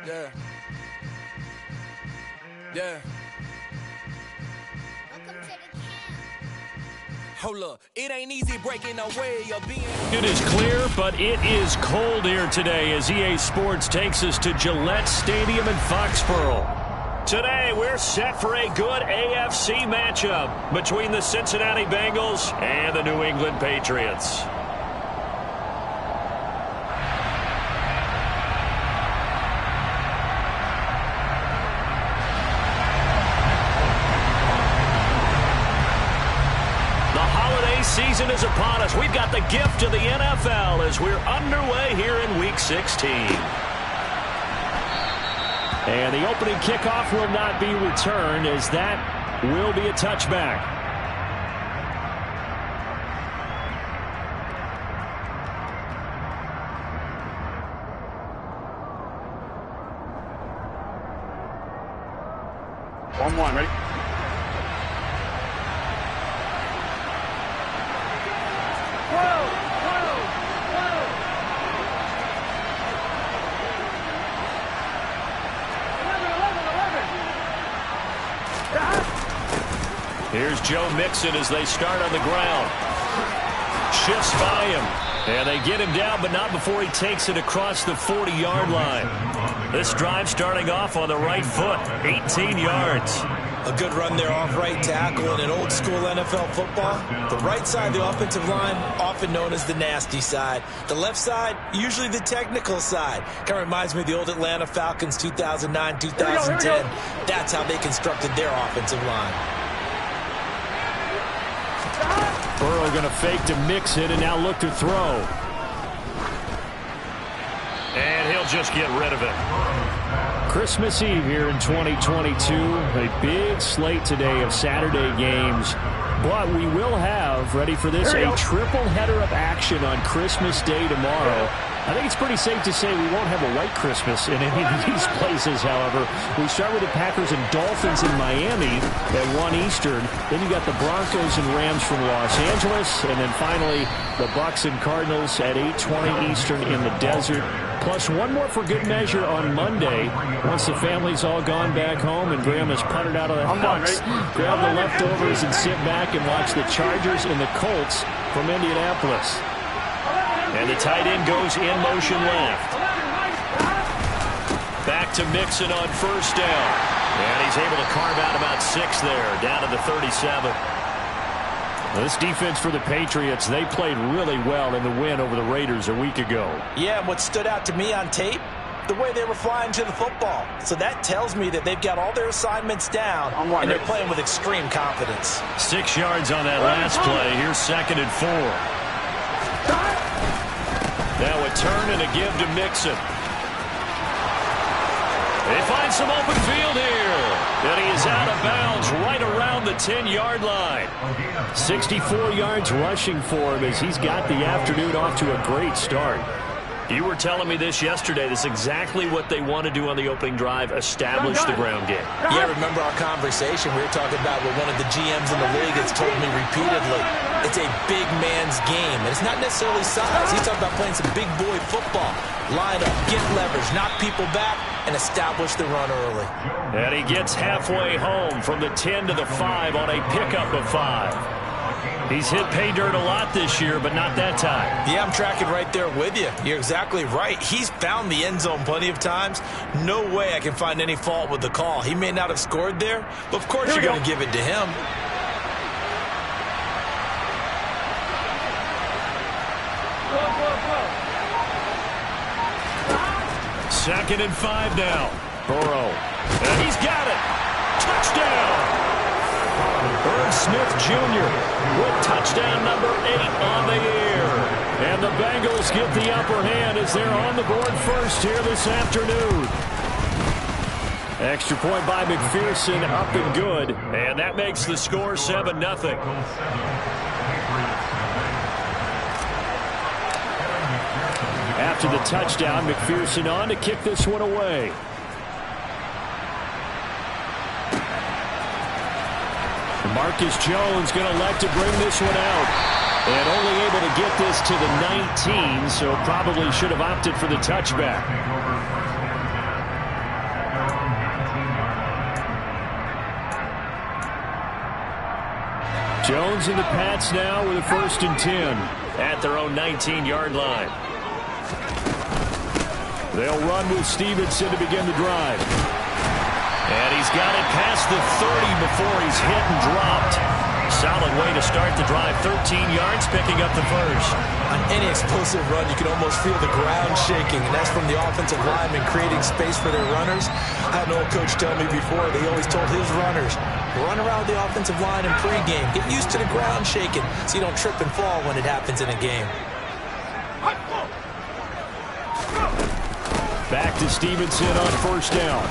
Yeah. Yeah. Hold up, it ain't easy breaking away of being. It is clear, but it is cold here today as EA Sports takes us to Gillette Stadium in Foxborough. Today, we're set for a good AFC matchup between the Cincinnati Bengals and the New England Patriots. Season is upon us. We've got the gift of the NFL as we're underway here in Week 16. And the opening kickoff will not be returned as that will be a touchback. One, ready? Here's Joe Mixon as they start on the ground. Shifts by him. And they get him down, but not before he takes it across the 40-yard line. This drive starting off on the right foot. 18 yards. A good run there off right tackle in an old-school NFL football. The right side of the offensive line, often known as the nasty side. The left side, usually the technical side. Kind of reminds me of the old Atlanta Falcons 2009, 2010. That's how they constructed their offensive line. Burrow going to fake to Mixon and now look to throw. And he'll just get rid of it. Christmas Eve here in 2022. A big slate today of Saturday games. But we will have, ready for this, a triple header of action on Christmas Day tomorrow. I think it's pretty safe to say we won't have a white Christmas in any of these places, however. We start with the Packers and Dolphins in Miami at 1 Eastern. Then you got the Broncos and Rams from Los Angeles. And then finally, the Bucs and Cardinals at 8:20 Eastern in the desert. Plus one more for good measure on Monday. Once the family's all gone back home and Graham has puttered out of the house, grab the leftovers and sit back and watch the Chargers and the Colts from Indianapolis. And the tight end goes in motion left. Back to Mixon on first down. And he's able to carve out about 6 there, down to the 37. This defense for the Patriots, they played really well in the win over the Raiders a week ago. Yeah, and what stood out to me on tape, the way they were flying to the football. So that tells me that they've got all their assignments down, and they're playing with extreme confidence. 6 yards on that last play. Here's 2nd and 4. Now a turn and a give to Mixon. They find some open field here. And he is out of bounds right around the 10-yard line. 64 yards rushing for him as he's got the afternoon off to a great start. You were telling me this yesterday. This is exactly what they want to do on the opening drive, establish the ground game. Yeah, remember our conversation? We were talking about what one of the GMs in the league has told me repeatedly. It's a big man's game, and it's not necessarily size. He's talking about playing some big boy football. Line up, get leverage, knock people back, and establish the run early. And he gets halfway home from the 10 to the 5 on a pickup of 5. He's hit pay dirt a lot this year, but not that time. Yeah, I'm tracking right there with you. You're exactly right. He's found the end zone plenty of times. No way I can find any fault with the call. He may not have scored there, but of course you're going to give it to him. Second and 5 now. Burrow. And he's got it. Touchdown. Irv Smith Jr. with touchdown number 8 on the year. And the Bengals get the upper hand as they're on the board first here this afternoon. Extra point by McPherson, up and good. And that makes the score 7-0. After the touchdown, McPherson on to kick this one away. Marcus Jones going to elect to bring this one out. And only able to get this to the 19, so probably should have opted for the touchback. Jones and the Pats now with a 1st and 10 at their own 19-yard line. They'll run with Stevenson to begin the drive. And he's got it past the 30 before he's hit and dropped. Solid way to start the drive. 13 yards, picking up the first. On any explosive run, you can almost feel the ground shaking, and that's from the offensive linemen creating space for their runners. I had an old coach tell me before, they always told his runners, run around the offensive line in pregame. Get used to the ground shaking so you don't trip and fall when it happens in a game. Back to Stevenson on 1st down.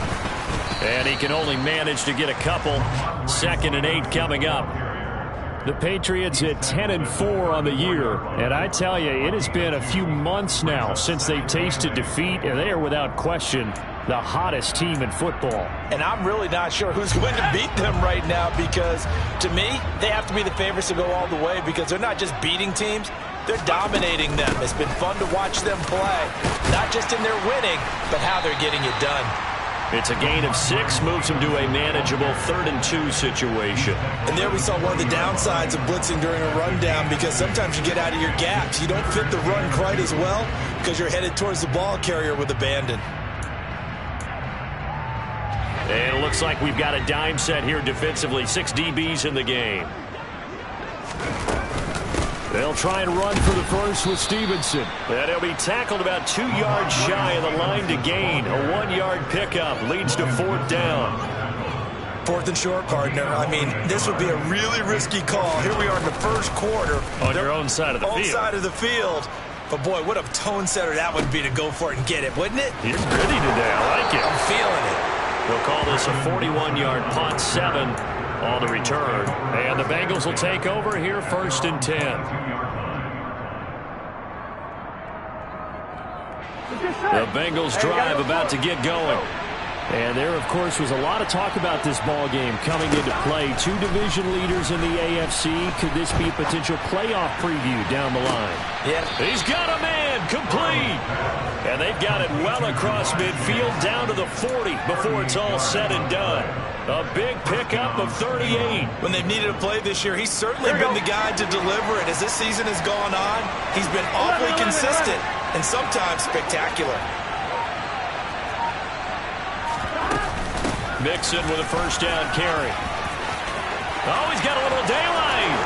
And he can only manage to get a couple. 2nd and 8 coming up. The Patriots at 10-4 on the year. And I tell you, it has been a few months now since they've tasted defeat, and they are without question the hottest team in football. And I'm really not sure who's going to beat them right now, because to me, they have to be the favorites to go all the way, because they're not just beating teams, they're dominating them. It's been fun to watch them play, not just in their winning, but how they're getting it done. It's a gain of 6, moves them to a manageable 3rd and 2 situation. And there we saw one of the downsides of blitzing during a rundown, because sometimes you get out of your gaps. You don't fit the run quite as well because you're headed towards the ball carrier with abandon. And it looks like we've got a dime set here defensively. 6 DBs in the game. They'll try and run for the first with Stevenson. And he'll be tackled about 2 yards shy of the line to gain. A 1-yard pickup leads to 4th down. 4th and short, partner. I mean, this would be a really risky call. Here we are in the first quarter. On your own side of the field. Own side of the field. But, boy, what a tone setter that would be to go for it and get it, wouldn't it? He's gritty today. I like it. I'm feeling it. They'll call this a 41-yard punt, 7 on the return. And the Bengals will take over here, 1st and 10. The Bengals drive about to get going. And there, of course, was a lot of talk about this ball game coming into play. 2 division leaders in the AFC. Could this be a potential playoff preview down the line? Yeah. He's got a man complete. And they've got it well across midfield down to the 40 before it's all said and done. A big pickup of 38. When they've needed a play this year, he's certainly been the guy to deliver it. As this season has gone on, he's been awfully consistent and sometimes spectacular. Mixon with a 1st down carry. Oh, he's got a little daylight.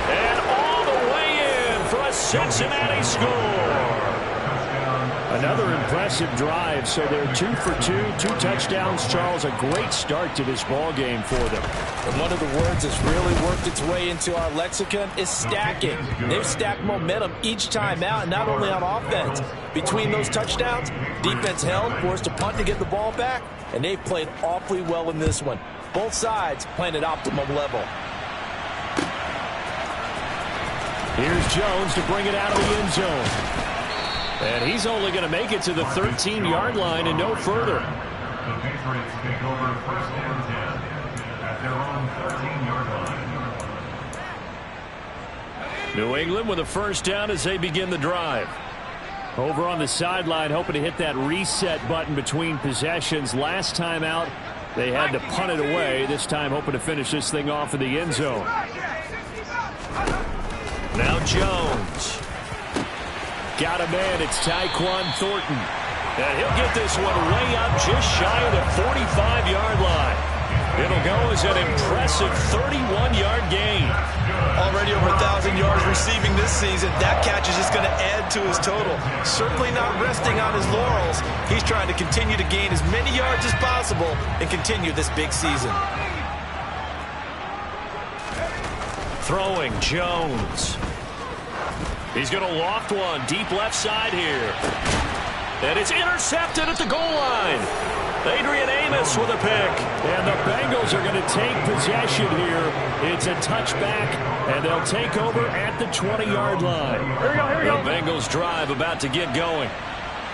And all the way in for a Cincinnati score. Another impressive drive. So they're 2 for 2, 2 touchdowns. Charles, a great start to this ball game for them. And one of the words that's really worked its way into our lexicon is stacking. They've stacked momentum each time out, and not only on offense. Between those touchdowns, defense held, forced a punt to get the ball back, and they've played awfully well in this one. Both sides playing at optimum level. Here's Jones to bring it out of the end zone. And he's only going to make it to the 13-yard line and no further. The Patriots take over 1st and 10 at their own 13-yard line. New England with a 1st down as they begin the drive. Over on the sideline, hoping to hit that reset button between possessions. Last time out, they had to punt it away. This time, hoping to finish this thing off in the end zone. Now Jones. Got a man. It's Tyquan Thornton. And he'll get this one way up just shy of the 45-yard line. It'll go as an impressive 31-yard gain. Already over 1,000 yards receiving this season. That catch is just going to add to his total. Certainly not resting on his laurels. He's trying to continue to gain as many yards as possible and continue this big season. Throwing Jones. He's going to loft one deep left side here. And it's intercepted at the goal line. Adrian Amos with a pick. And the Bengals are going to take possession here. It's a touchback, and they'll take over at the 20-yard line. Here we go. The Bengals drive about to get going.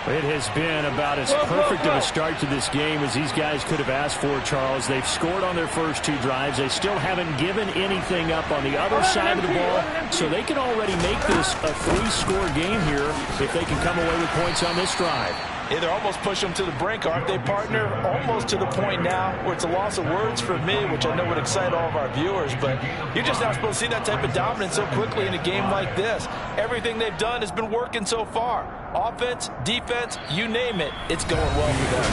It has been about as perfect of a start to this game as these guys could have asked for, Charles. They've scored on their first 2 drives. They still haven't given anything up on the other side of the ball, so they can already make this a 3-score game here if they can come away with points on this drive. Yeah, they're almost pushing them to the brink, aren't they, partner? Almost to the point now where it's a loss of words for me, which I know would excite all of our viewers, but you're just not supposed to see that type of dominance so quickly in a game like this. Everything they've done has been working so far. Offense, defense, you name it, it's going well for them.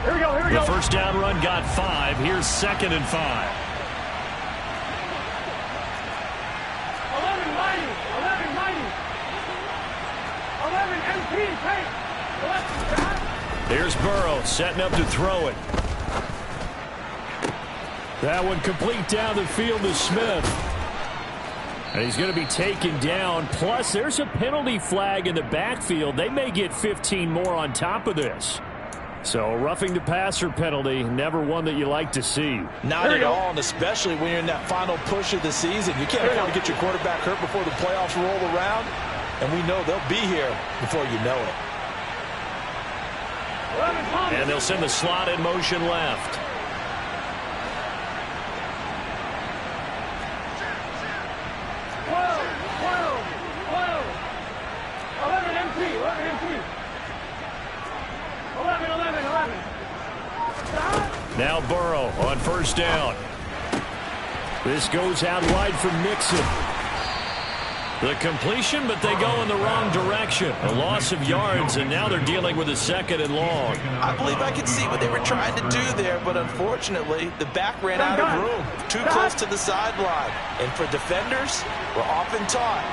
Here we go. The first down run got 5. Here's 2nd and 5. 11 MP, Here's Burrow setting up to throw it. That one complete down the field to Smith. And he's going to be taken down. Plus, there's a penalty flag in the backfield. They may get 15 more on top of this. So, roughing the passer penalty, never one that you like to see. Not at all, and especially when you're in that final push of the season. You can't afford to get your quarterback hurt before the playoffs roll around, and we know they'll be here before you know it. And they'll send the slot in motion left. Now Burrow on first down. This goes out wide for Mixon. The completion, but they go in the wrong direction. A loss of yards, and now they're dealing with a 2nd and long. I believe I could see what they were trying to do there, but unfortunately, the back ran out of room. Too close to the sideline. And for defenders, we're often taught,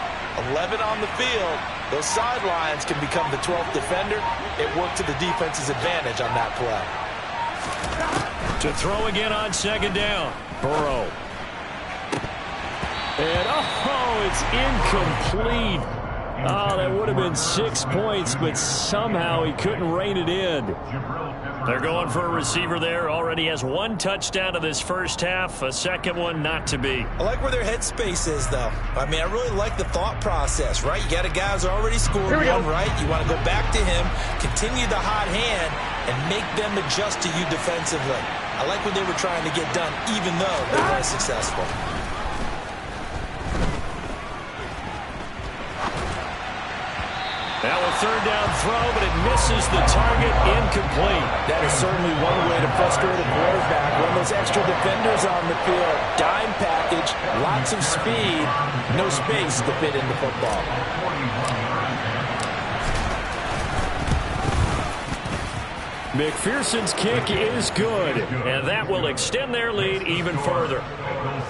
11 on the field, those sidelines can become the 12th defender. It worked to the defense's advantage on that play. To throw again on 2nd down. Burrow. And, it's incomplete. Oh, that would have been 6 points, but somehow he couldn't rein it in. They're going for a receiver there. Already has 1 touchdown in this first half. A second one not to be. I like where their headspace is, though. I mean, I really like the thought process, right? You got a guy who's already scored one, right? You want to go back to him, continue the hot hand, and make them adjust to you defensively. I like what they were trying to get done, even though they weren't successful. Now a 3rd down throw, but it misses the target, incomplete. That is certainly one way to frustrate a quarterback. Run those extra defenders on the field. Dime package, lots of speed, no space to fit in the football. McPherson's kick is good, and that will extend their lead even further.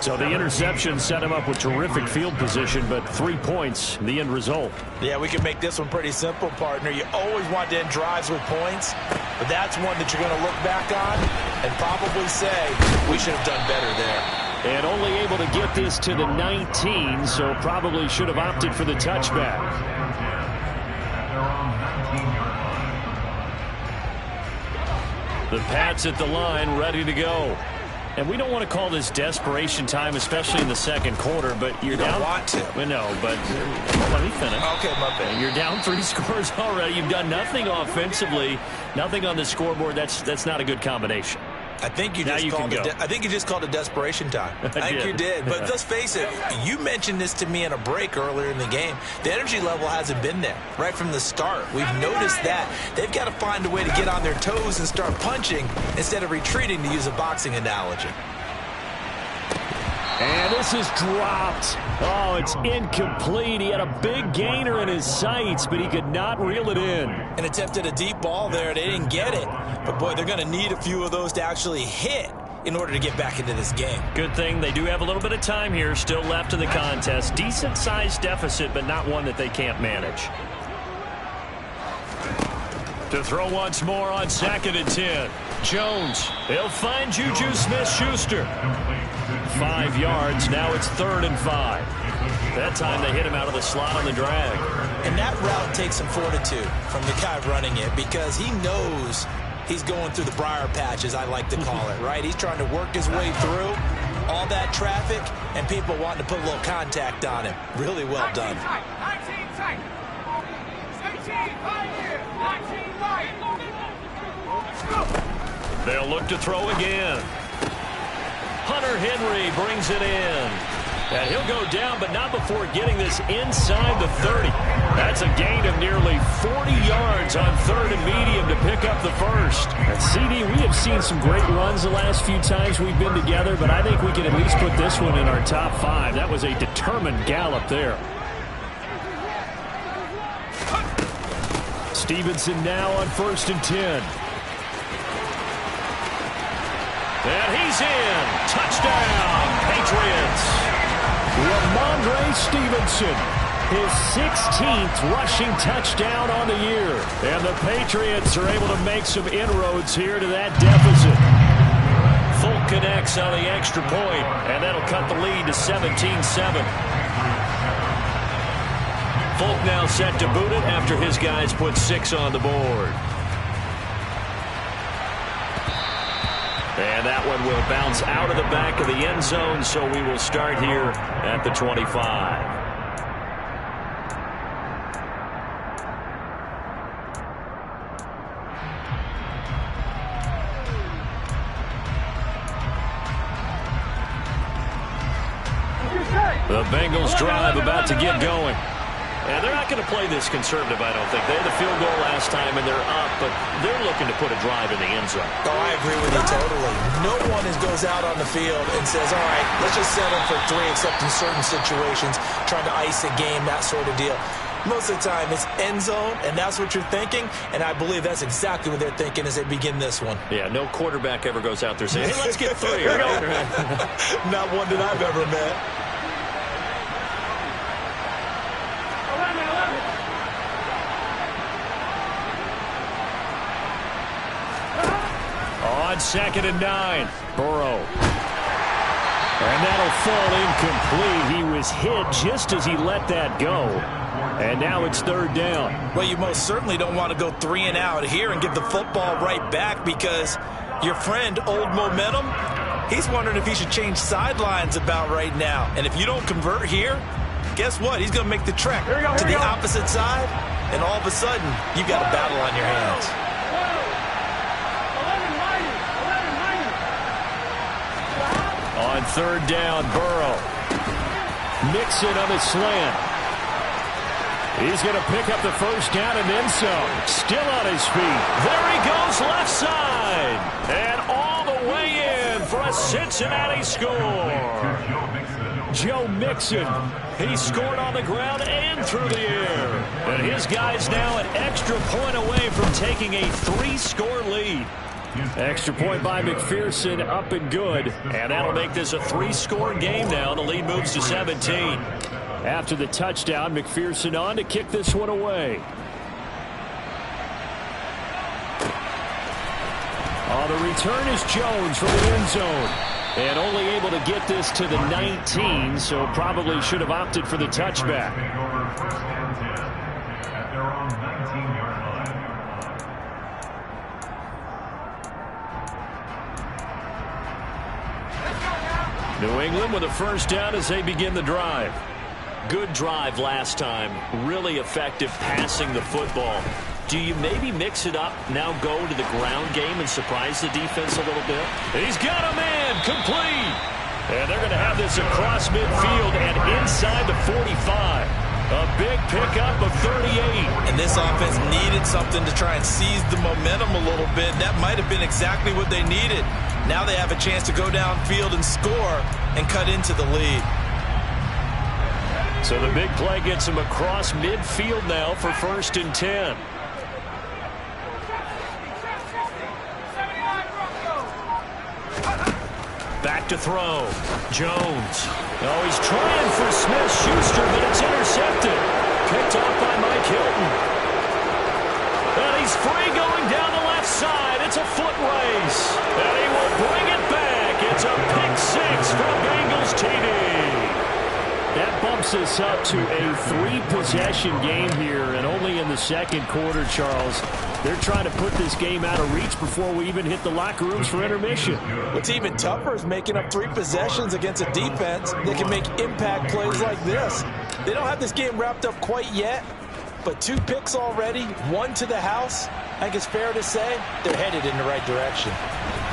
So the interception set him up with terrific field position, but 3 points, the end result. Yeah, we can make this one pretty simple, partner. You always want to end drives with points, but that's one that you're going to look back on and probably say, we should have done better there. And only able to get this to the 19, so probably should have opted for the touchback. The Pats at the line, ready to go. And we don't want to call this desperation time, especially in the second quarter, but you're down. You don't want to. Well, no, but let me finish. Okay, my bad. You're down 3 scores already. You've done nothing offensively, nothing on the scoreboard. That's not a good combination. I think you just called it desperation time. I think you did. But let's face it, you mentioned this to me in a break earlier in the game. The energy level hasn't been there right from the start. We've noticed that. They've got to find a way to get on their toes and start punching instead of retreating, to use a boxing analogy. And this is dropped. Oh, it's incomplete. He had a big gainer in his sights, but he could not reel it in. And attempted a deep ball there. They didn't get it. But, boy, they're going to need a few of those to actually hit in order to get back into this game. Good thing they do have a little bit of time here still left in the contest. Decent-sized deficit, but not one that they can't manage. To throw once more on 2nd and 10. Jones. He'll find Juju Smith-Schuster. 5 yards. Now it's 3rd and 5. That time they hit him out of the slot on the drag. And that route takes some fortitude from the guy running it, because he knows he's going through the briar patch, as I like to call it, right? He's trying to work his way through all that traffic and people wanting to put a little contact on him. Really well done. 19 tight. 18 right here. 19 right. Let's go. They'll look to throw again. Hunter Hunter Henry brings it in. And he'll go down, but not before getting this inside the 30. That's a gain of nearly 40 yards on 3rd and medium to pick up the first. And CD, we have seen some great runs the last few times we've been together, but I think we can at least put this one in our top 5. That was a determined gallop there. Stevenson now on 1st and 10. And he's in. Touchdown, Patriots. Ramondre Stevenson, his 16th rushing touchdown on the year. And the Patriots are able to make some inroads here to that deficit. Folk connects on the extra point, and that'll cut the lead to 17-7. Folk now set to boot it after his guys put 6 on the board. And that one will bounce out of the back of the end zone, so we will start here at the 25. The Bengals drive about to get going. And they're not going to play this conservative, I don't think. They had the field goal last time, and they're up, but they're looking to put a drive in the end zone. Oh, I agree with you totally. No one goes out on the field and says, all right, let's just settle for 3, except in certain situations, trying to ice a game, that sort of deal. Most of the time, it's end zone, and that's what you're thinking, and I believe that's exactly what they're thinking as they begin this one. Yeah, no quarterback ever goes out there saying, hey, let's get 3. Right? Not one that I've ever met. On 2nd and 9, Burrow. And that'll fall incomplete. He was hit just as he let that go. And now it's 3rd down. Well, you most certainly don't want to go 3 and out here and give the football right back, because your friend, Old Momentum, he's wondering if he should change sidelines about right now. And if you don't convert here, guess what? He's going to make the trek to the opposite side, and all of a sudden, you've got a battle on your hands. On 3rd down, Burrow. Mixon on the slant. He's going to pick up the 1st down and then some. Still on his feet. There he goes, left side. And all the way in for a Cincinnati score. Joe Mixon. He scored on the ground and through the air. And his guys now an extra point away from taking a 3-score lead. Extra point by McPherson, up and good. And that'll make this a 3-score game now. The lead moves to 17. After the touchdown, McPherson on to kick this one away. The return is Jones from the end zone. And only able to get this to the 19, so probably should have opted for the touchback. New England with a 1st down as they begin the drive. Good drive last time. Really effective passing the football. Do you maybe mix it up, now go to the ground game and surprise the defense a little bit? He's got a man, complete. And they're going to have this across midfield and inside the 45. A big pickup of 38. And this offense needed something to try and seize the momentum a little bit. That might have been exactly what they needed. Now they have a chance to go downfield and score and cut into the lead. So the big play gets him across midfield now for 1st and 10. Back to throw. Jones. Oh, he's trying for Smith-Schuster, but it's intercepted. Picked off by Mike Hilton. And he's free going down the left side. It's a foot race. And he will bring it back. It's a pick 6 from Bengals TD. That bumps us up to a 3-possession game here, and only in the 2nd quarter, Charles. They're trying to put this game out of reach before we even hit the locker rooms for intermission. What's even tougher is making up 3 possessions against a defense that can make impact plays like this. They don't have this game wrapped up quite yet, but 2 picks already, 1 to the house. I think it's fair to say they're headed in the right direction.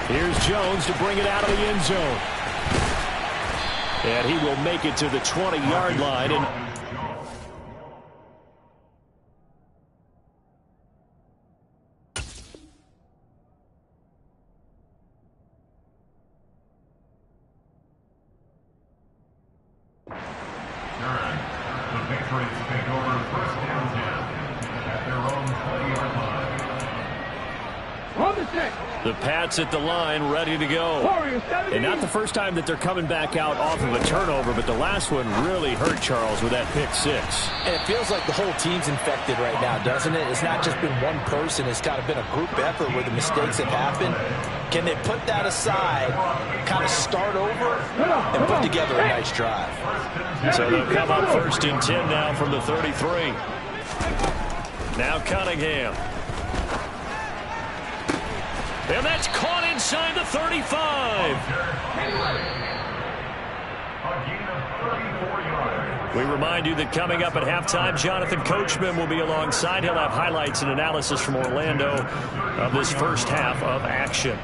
Here's Jones to bring it out of the end zone. And he will make it to the 20-yard line. And The Patriots take over first down 10 at their own 20-yard line. On the set. the Pats at the line, ready to go. And not the first time that they're coming back out off of a turnover, but the last one really hurt Charles with that pick six. And it feels like the whole team's infected right now, doesn't it? It's not just been one person. It's kind of been a group effort where the mistakes have happened. Can they put that aside, kind of start over, and put together a nice drive? So they'll come up first and 10 now from the 33. Now Cunningham. And that's caught inside the 35. We remind you that coming up at halftime, Jonathan Coachman will be alongside. He'll have highlights and analysis from Orlando of this first half of action.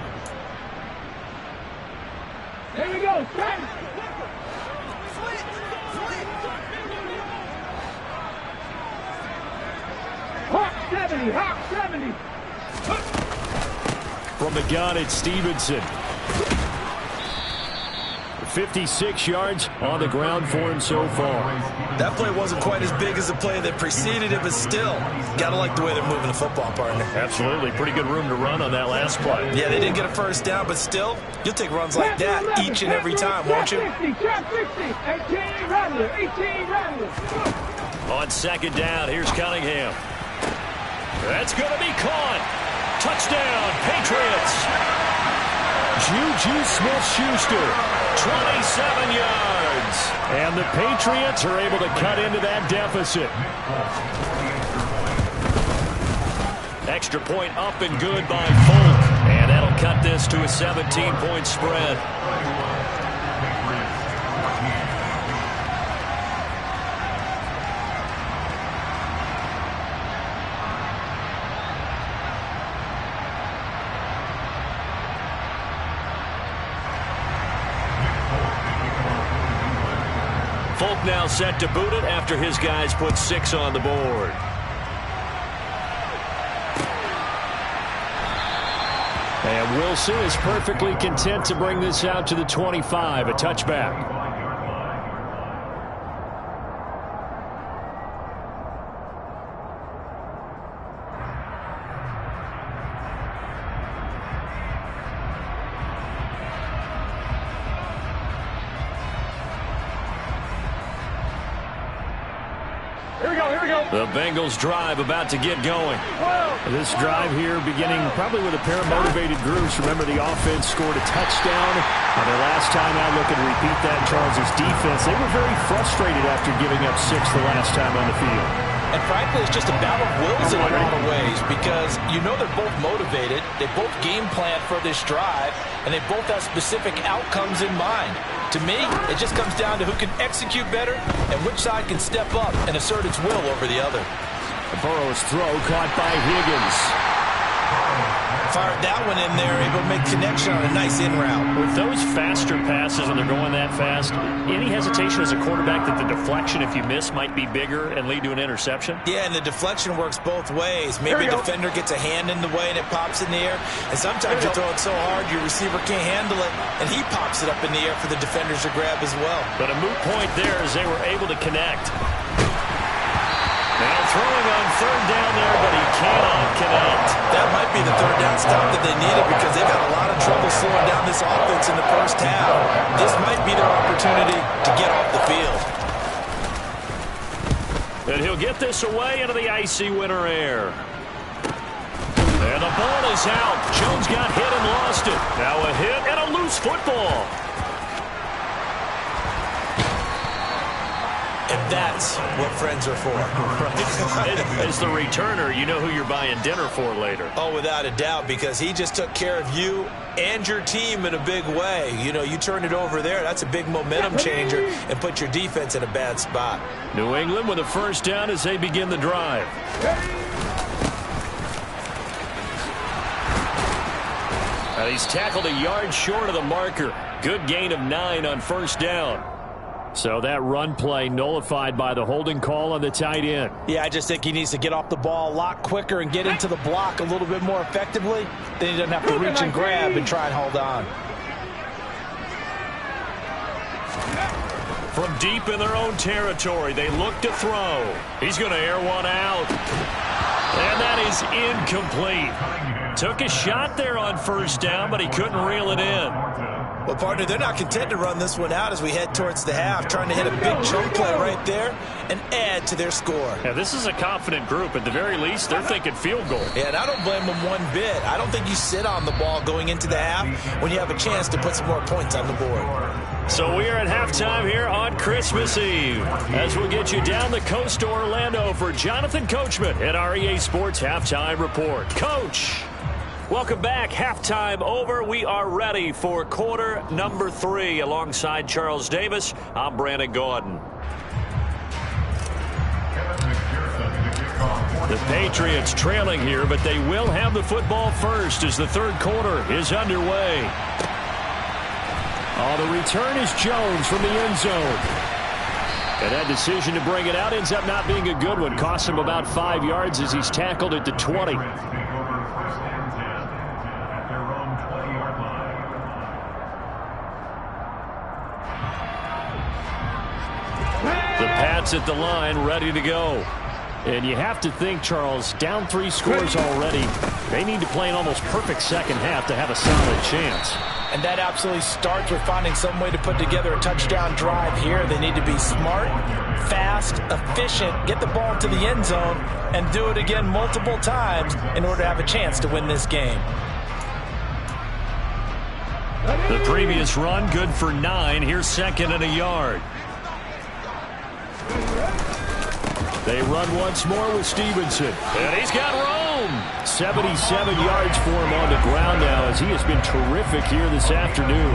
Here we go. Hawk 70. Hawk 70. From the gun, it's Stevenson. 56 yards on the ground for him so far. That play wasn't quite as big as the play that preceded it, but still, gotta like the way they're moving the football, partner. Absolutely. Pretty good room to run on that last play. Yeah, they didn't get a first down, but still, you'll take runs like that each and every time, won't you? 18 Rattler. 18 Rattler. On second down, here's Cunningham. That's going to be caught. Touchdown, Patriots. Juju Smith-Schuster, 27 yards. And the Patriots are able to cut into that deficit. Extra point up and good by Folk. And that'll cut this to a 17-point spread. Folk now set to boot it after his guys put 6 on the board. And Wilson is perfectly content to bring this out to the 25, a touchback. The Bengals drive about to get going. This drive here beginning probably with a pair of motivated groups. Remember, the offense scored a touchdown on their last time out. Looking to repeat that in Charles's defense. They were very frustrated after giving up 6 the last time on the field. And frankly, it's just a battle of wills in a lot of ways because you know they're both motivated. They both game plan for this drive, and they both have specific outcomes in mind. To me, it just comes down to who can execute better and which side can step up and assert its will over the other. Burrow's throw caught by Higgins. Fired that one in there, able to make connection on a nice in route. With those faster passes and they're going that fast, any hesitation as a quarterback that the deflection, if you miss, might be bigger and lead to an interception? Yeah, and the deflection works both ways. Maybe a defender gets a hand in the way and it pops in the air. And sometimes you throw it so hard your receiver can't handle it, and he pops it up in the air for the defenders to grab as well. But a moot point there as they were able to connect. Now throwing on third down there, but he cannot connect. That might be the third down stop that they needed because they've had a lot of trouble slowing down this offense in the first half. This might be their opportunity to get off the field. And he'll get this away into the icy winter air. And the ball is out. Jones got hit and lost it. Now a hit and a loose football. And that's what friends are for. As the returner, you know who you're buying dinner for later. Oh, without a doubt, because he just took care of you and your team in a big way. You know, you turned it over there. That's a big momentum changer and put your defense in a bad spot. New England with a first down as they begin the drive. He's tackled a yard short of the marker. Good gain of 9 on first down. So that run play nullified by the holding call on the tight end. Yeah, I just think he needs to get off the ball a lot quicker and get into the block a little bit more effectively. Then he doesn't have to reach and grab and try and hold on. From deep in their own territory, they look to throw. He's going to air one out. And that is incomplete. Took a shot there on first down, but he couldn't reel it in. Well, partner, they're not content to run this one out as we head towards the half, trying to hit a big chunk play right there and add to their score. Yeah, this is a confident group. At the very least, they're thinking field goal. Yeah, and I don't blame them one bit. I don't think you sit on the ball going into the half when you have a chance to put some more points on the board. So we are at halftime here on Christmas Eve as we'll get you down the coast to Orlando for Jonathan Coachman at our EA Sports Halftime Report. Coach, welcome back. Halftime over. We are ready for quarter number 3 alongside Charles Davis. I'm Brandon Gordon. The Patriots trailing here, but they will have the football first as the third quarter is underway. Oh, the return is Jones from the end zone. And that decision to bring it out ends up not being a good one. Costs him about 5 yards as he's tackled at the 20. The Pats at the line, ready to go. And you have to think, Charles, down 3 scores already. They need to play an almost perfect second half to have a solid chance. And that absolutely starts with finding some way to put together a touchdown drive here. They need to be smart, fast, efficient, get the ball to the end zone, and do it again multiple times in order to have a chance to win this game. The previous run, good for 9. Here's second and a yard. They run once more with Stevenson. And he's got Rome. 77 yards for him on the ground now as he has been terrific here this afternoon.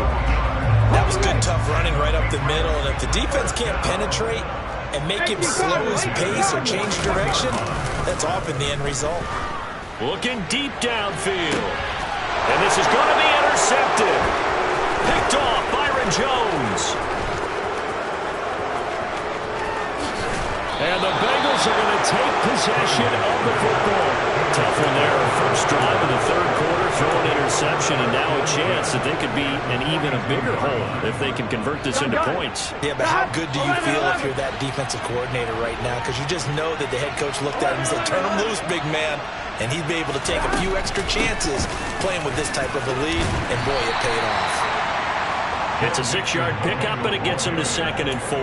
That was good, tough running right up the middle. And if the defense can't penetrate and make him slow his pace or change direction, that's often the end result. Looking deep downfield. And this is going to be intercepted. Picked off Byron Jones. And the Bengals are going to take possession of the football. Tough one there. First drive of the third quarter, throw an interception, and now a chance that they could be an even a bigger hole if they can convert this into points. Yeah, but how good do you feel if you're that defensive coordinator right now? Because you just know that the head coach looked at him and said, turn him loose, big man. And he'd be able to take a few extra chances playing with this type of a lead, and boy, it paid off. It's a 6-yard pickup, and it gets him to 2nd and 4.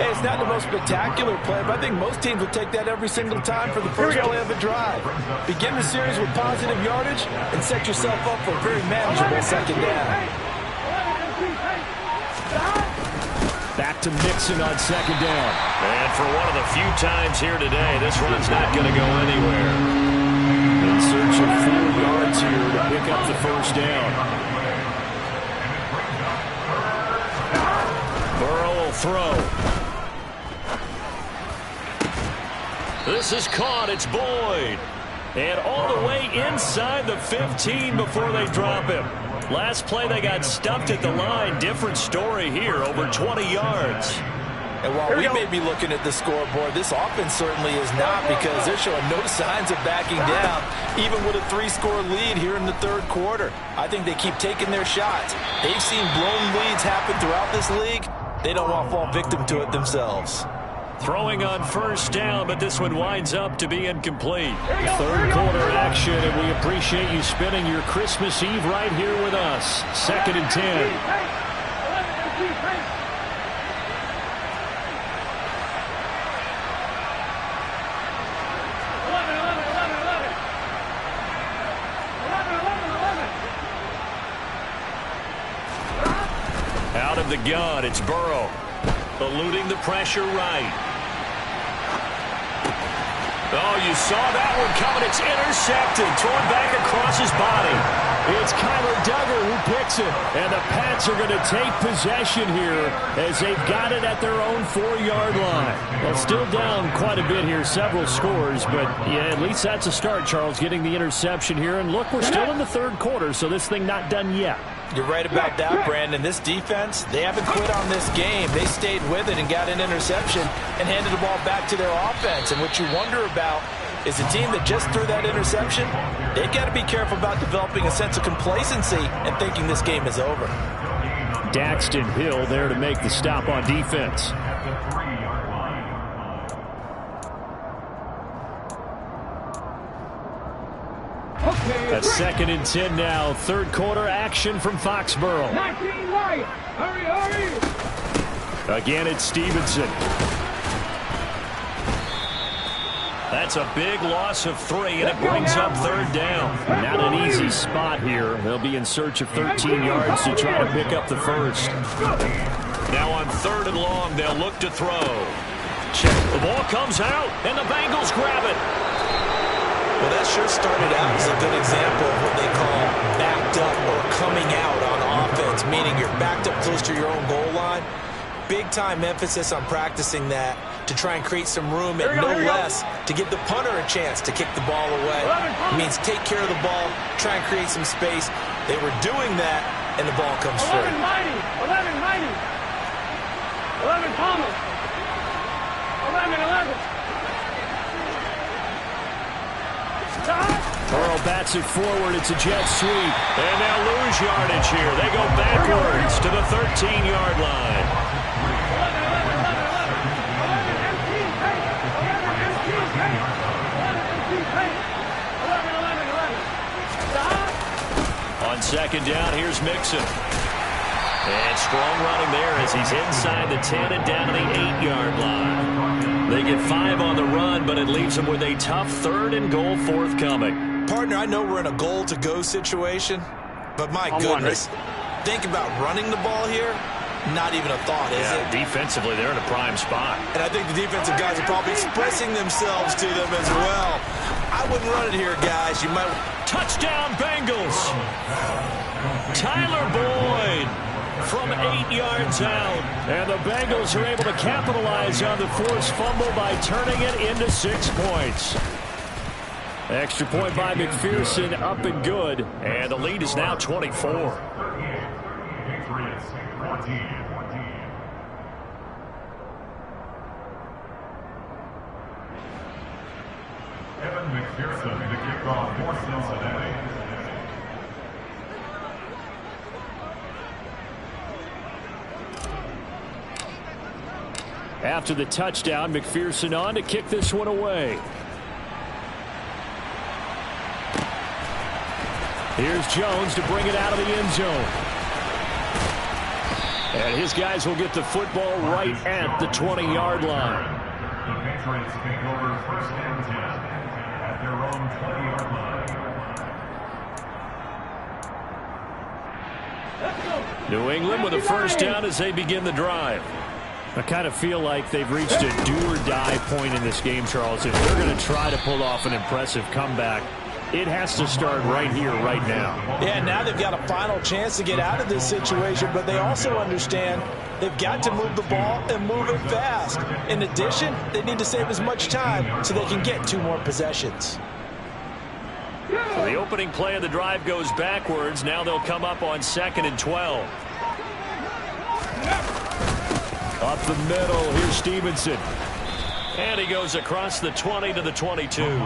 Hey, it's not the most spectacular play, but I think most teams will take that every single time for the first play of a drive. Begin the series with positive yardage and set yourself up for a very manageable second down. Back to Mixon on second down. And for one of the few times here today, this run's not going to go anywhere. In search of 4 yards here to pick up the first down. Throw. This is caught. It's Boyd. And all the way inside the 15 before they drop him. Last play they got stumped at the line. Different story here. Over 20 yards. And while we may be looking at the scoreboard, this offense certainly is not, because they're showing no signs of backing down, even with a 3-score lead here in the third quarter. I think they keep taking their shots. They've seen blown leads happen throughout this league. They don't want to fall victim to it themselves. Throwing on first down, but this one winds up to be incomplete. Third quarter action, and we appreciate you spending your Christmas Eve right here with us. 2nd and 10. Out of the gun, it's Burrow. Eluding the pressure right. Oh, you saw that one coming. It's intercepted. Thrown back across his body. It's Kyler Duggar who picks it. And the Pats are going to take possession here as they've got it at their own 4-yard line. Well, still down quite a bit here, several scores. But, yeah, at least that's a start, Charles, getting the interception here. And, look, we're still in the third quarter, so this thing not done yet. You're right about that, Brandon. This defense, they haven't quit on this game. They stayed with it and got an interception and handed the ball back to their offense. And what you wonder about is a team that just threw that interception, they've got to be careful about developing a sense of complacency and thinking this game is over. Daxton Hill there to make the stop on defense. A 2nd and 10 now. Third quarter action from Foxborough. 19 right. Hurry, hurry. Again, it's Stevenson. That's a big loss of 3, and it brings up 3rd down. Not an easy spot here. They'll be in search of 13 yards to try to pick up the first. Now on 3rd and long, they'll look to throw. Check. The ball comes out, and the Bengals grab it. Well, that sure started out as a good example of what they call backed up or coming out on offense, meaning you're backed up close to your own goal line. Big-time emphasis on practicing that to try and create some room and no less to give the punter a chance to kick the ball away. It means take care of the ball, try and create some space. They were doing that, and the ball comes free. 11 mighty. 11 Thomas. 11. Earl bats it forward. It's a jet sweep. And they'll lose yardage here. They go backwards to the 13-yard line. On 2nd down, here's Mixon. And strong running there as he's inside the 10 and down to the 8-yard line. They get 5 on the run, but it leaves them with a tough 3rd and goal forthcoming. Partner, I know we're in a goal-to-go situation, but my goodness, think about running the ball here. Not even a thought, is it? Defensively, they're in a prime spot. And I think the defensive guys are probably expressing themselves to them as well. I wouldn't run it here, guys. You might... Touchdown, Bengals. Tyler Boyd from 8 yards out. And the Bengals are able to capitalize on the forced fumble by turning it into 6 points. Extra point by McPherson, up and good. And the lead is now 24. Evan McPherson to kick off for Cincinnati. After the touchdown, McPherson on to kick this one away. Here's Jones to bring it out of the end zone. And his guys will get the football right at the 20-yard line. The Patriots take over 1st and 10 at their own 20-yard line. New England with a first down as they begin the drive. I kind of feel like they've reached a do-or-die point in this game, Charles. If they're going to try to pull off an impressive comeback, it has to start right here, right now. Yeah, now they've got a final chance to get out of this situation, but they also understand they've got to move the ball and move it fast. In addition, they need to save as much time so they can get 2 more possessions. So the opening play of the drive goes backwards. Now they'll come up on 2nd and 12. Up the middle, here's Stevenson. And he goes across the 20 to the 22.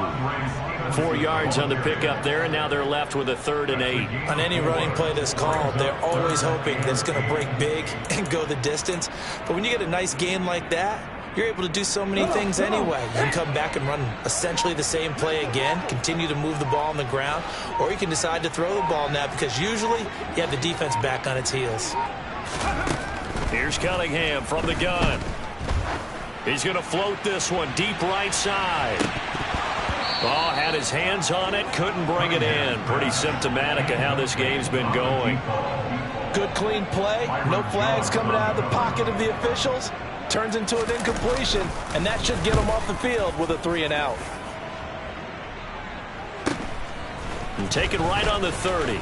4 yards on the pickup there, and now they're left with a 3rd and 8. On any running play that's called, they're always hoping that it's going to break big and go the distance. But when you get a nice game like that, you're able to do so many things anyway. You can come back and run essentially the same play again, continue to move the ball on the ground, or you can decide to throw the ball now because usually you have the defense back on its heels. Here's Cunningham from the gun. He's going to float this one deep right side. Oh, had his hands on it, couldn't bring it in. Pretty symptomatic of how this game's been going. Good clean play, no flags coming out of the pocket of the officials. Turns into an incompletion, and that should get him off the field with a 3 and out. And taken right on the 30.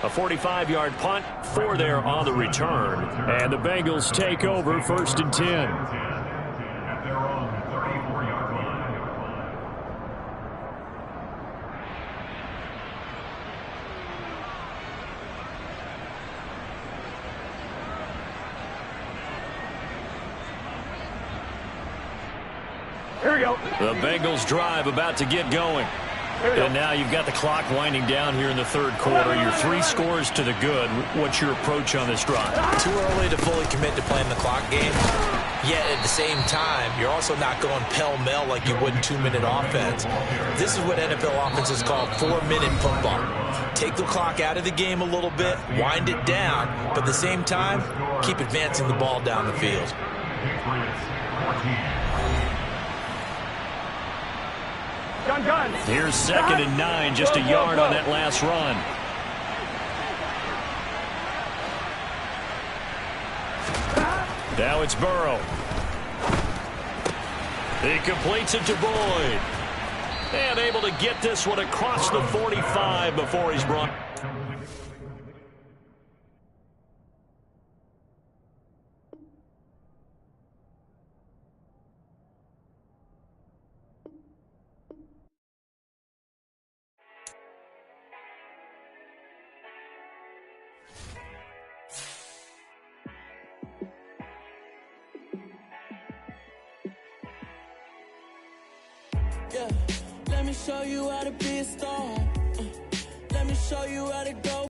A 45-yard punt, 4 there on the return. And the Bengals take over 1st and 10. At their own 34-yard line. Here we go. The Bengals drive about to get going. And now you've got the clock winding down here in the third quarter. You're 3 scores to the good. What's your approach on this drive? Too early to fully commit to playing the clock game. Yet at the same time, you're also not going pell-mell like you would in 2-minute offense. This is what NFL offenses call 4-minute football. Take the clock out of the game a little bit, wind it down, but at the same time, keep advancing the ball down the field. Gun. Here's 2nd and 9, just a yard on that last run. Now it's Burrow. He completes it to Boyd. And able to get this one across the 45 before he's brought. Yeah, let me show you how to be a star. Let me show you how to go.